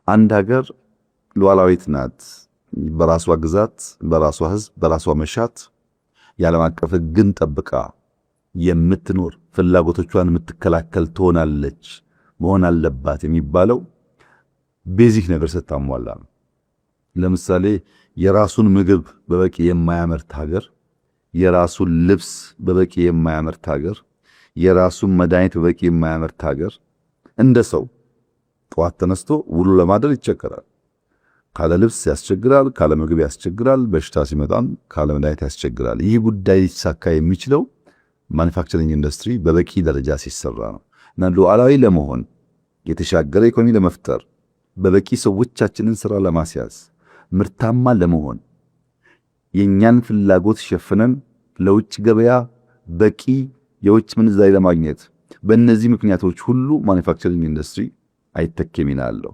አንድ ሀገር ሉዓላዊት ናት። በራሷ ግዛት፣ በራሷ ህዝብ፣ በራሷ መሻት የዓለም አቀፍ ሕግን ጠብቃ የምትኖር ፍላጎቶቿን የምትከላከል ትሆናለች መሆን አለባት የሚባለው ቤዚክ ነገር ስታሟላ ነው። ለምሳሌ የራሱን ምግብ በበቂ የማያመርት ሀገር፣ የራሱን ልብስ በበቂ የማያመርት ሀገር፣ የራሱን መድኃኒት በበቂ የማያመርት ሀገር እንደ ሰው ጠዋት ተነስቶ ውሎ ለማደር ይቸገራል። ካለ ልብስ ያስቸግራል፣ ካለ ምግብ ያስቸግራል፣ በሽታ ሲመጣም ካለ መድኃኒት ያስቸግራል። ይህ ጉዳይ ሊሳካ የሚችለው ማኑፋክቸሪንግ ኢንዱስትሪ በበቂ ደረጃ ሲሰራ ነው እና ሉዓላዊ ለመሆን የተሻገረ ኢኮኖሚ ለመፍጠር በበቂ ሰዎቻችንን ስራ ለማስያዝ ምርታማ ለመሆን የኛን ፍላጎት ሸፍነን ለውጭ ገበያ በቂ የውጭ ምንዛሪ ለማግኘት በእነዚህ ምክንያቶች ሁሉ ማኑፋክቸሪንግ ኢንዱስትሪ አይተኬ ሚና አለው።